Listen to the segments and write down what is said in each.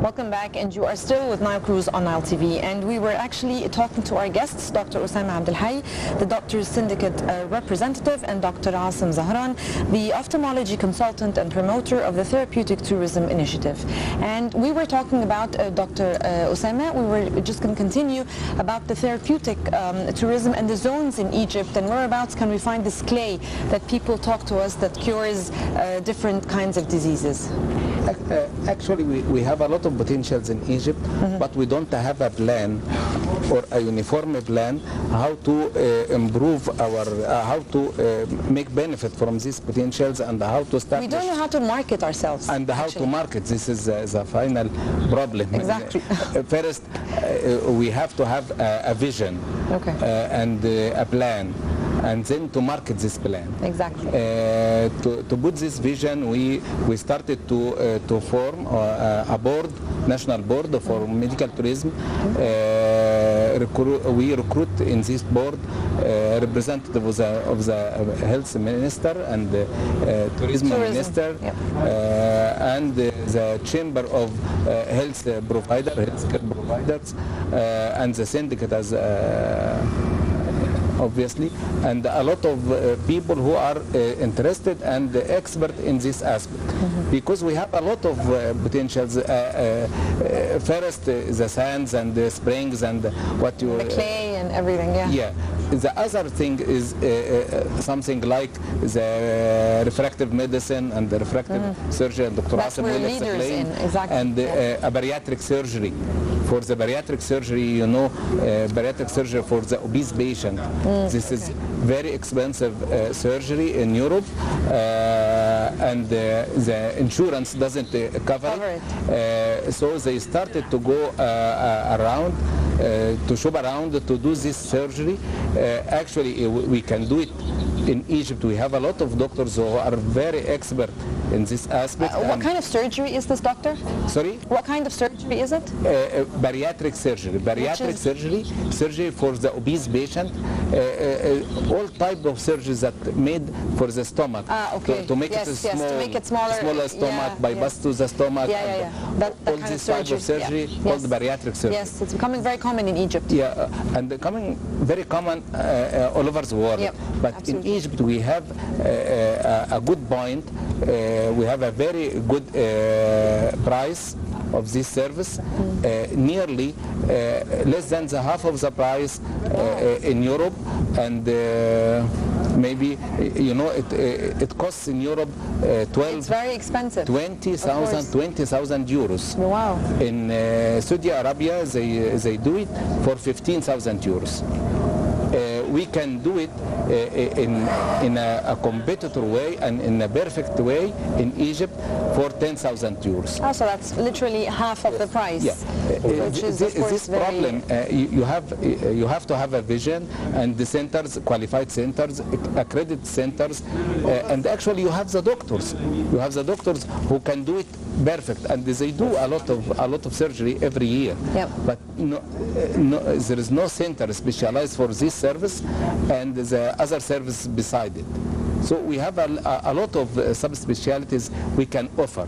Welcome back, and you are still with Nile Cruise on Nile TV, and we were actually talking to our guests, Dr. Osama Abdelhai, the Doctors Syndicate representative, and Dr. Asim Zahran, the ophthalmology consultant and promoter of the Therapeutic Tourism Initiative. And we were talking about, Dr. Osama, we were just going to continue about the therapeutic tourism and the zones in Egypt, and whereabouts can we find this clay that people talk to us that cures different kinds of diseases. Actually, we have a lot of potentials in Egypt, but we don't have a plan or a uniform plan how to improve our, how to make benefit from these potentials and how to establish. We don't know how to market ourselves. And how to market. This is the final problem. Exactly. First, we have to have a vision and a plan, and then to market this plan. Exactly. To put this vision, we started to form a board, national board for medical tourism. We recruit in this board representative of the health minister and tourism minister, and the chamber of healthcare providers, and the syndicate as obviously, and a lot of people who are interested and expert in this aspect, because we have a lot of potentials. First, the sands and the springs and what you... The clay and everything, Yeah. The other thing is something like the refractive medicine and the refractive surgery, and Dr. Asim will explain, and a bariatric surgery. For the bariatric surgery, you know, bariatric surgery for the obese patient. This is very expensive surgery in Europe, and the insurance doesn't cover it. So they started to go around, to shop around to do this surgery. Actually, we can do it in Egypt. We have a lot of doctors who are very expert in this aspect. What kind of surgery is this, doctor? Sorry? What kind of surgery is it? Bariatric surgery. Bariatric surgery for the obese patient. All type of surgeries that made for the stomach. To make it smaller stomach, bypass to the stomach. All this type of surgery called bariatric surgery. Yes, it's becoming very common in Egypt. Yeah, and becoming very common all over the world. But in Egypt we have a good point. We have a very good price of this service, nearly less than the half of the price in Europe, and maybe, you know, it costs in Europe it's very expensive. 20,000 euros. Wow. In Saudi Arabia, they do it for 15,000 euros. We can do it in a competitor way and in a perfect way in Egypt for 10,000 euros. Oh, so that's literally half of the price. Yeah. Which is, of course, this problem, you have to have a vision, and the centers, qualified centers, accredited centers, and actually you have the doctors. You have the doctors who can do it perfect, and they do a lot of surgery every year. But there is no center specialized for this service and the other service beside it. So we have a lot of subspecialties we can offer.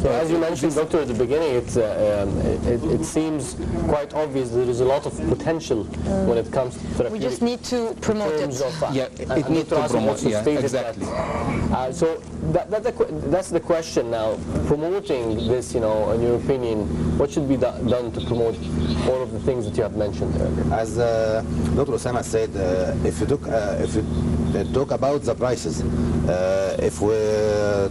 So as you mentioned, doctor, at the beginning, it seems quite obvious there is a lot of potential when it comes to therapeutic. We just need to promote it. It needs to promote. Exactly. So that's the question now. Promoting this, you know, in your opinion, what should be done to promote all of the things that you have mentioned earlier? As Dr. Osama said, if you talk about the prices, if we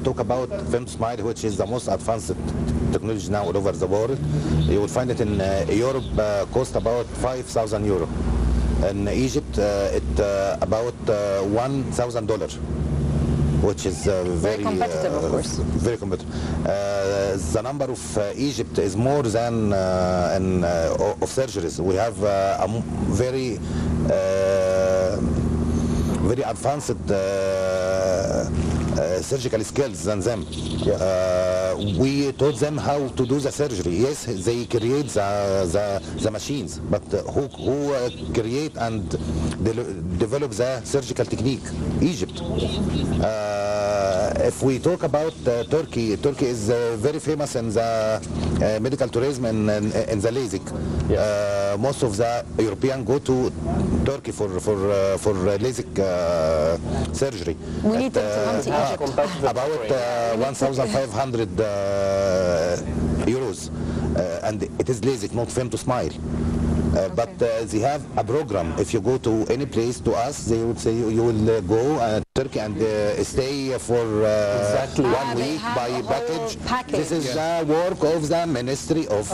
talk about FemSmile, which is the most advanced technology now all over the world, you will find it in Europe cost about 5,000 euro. In Egypt, it about $1,000, which is very competitive, of course. Very competitive. The number of Egypt is more than of surgeries. We have a very advanced surgical skills than them. We taught them how to do the surgery. Yes, they create the machines, but who create and develop the surgical technique? Egypt. if we talk about Turkey, Turkey is very famous in the medical tourism and in the LASIK. Yes. Most of the European go to Turkey for LASIK surgery. We need them to come to Egypt. About 1,500 euros, and it is LASIK, not film to smile. But they have a program. If you go to any place to us, they would say you will go Turkey and stay for 1 week by package. This is the work of the Ministry of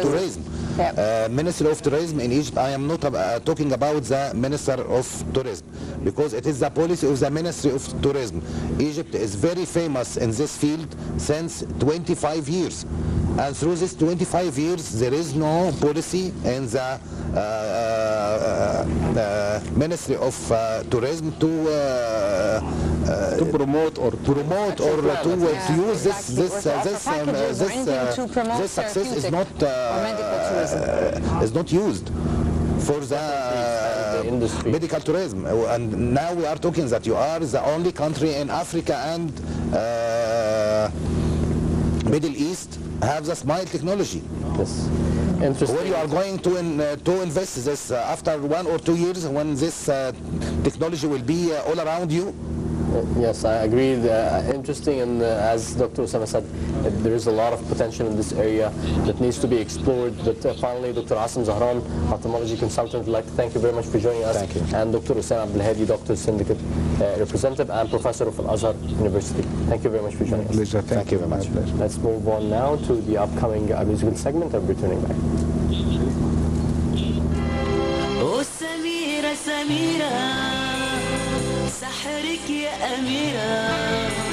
Tourism. Yep. Ministry of Tourism in Egypt. I am not talking about the Minister of Tourism, because it is the policy of the Ministry of Tourism. Egypt is very famous in this field since 25 years. And through this 25 years, there is no policy in the Ministry of Tourism to promote or to use this success is not used for the medical tourism. And now we are talking that you are the only country in Africa and Middle East have the smile technology. Yes. Interesting. Where you are going to invest this after 1 or 2 years, when this technology will be all around you? Yes, I agree. Interesting, and as Dr. Osama said, there is a lot of potential in this area that needs to be explored. But finally, Dr. Asim Zahran, ophthalmology consultant, would like to thank you very much for joining us. Thank you. And Dr. Osama Abdelhadi, Doctor Syndicate Representative and Professor of Al-Azhar University. Thank you very much for joining us. Pleasure. Thank you very much. Let's move on now to the upcoming musical segment. I'll be returning back. Oh, Samira, Samira, سحرك يا أميرة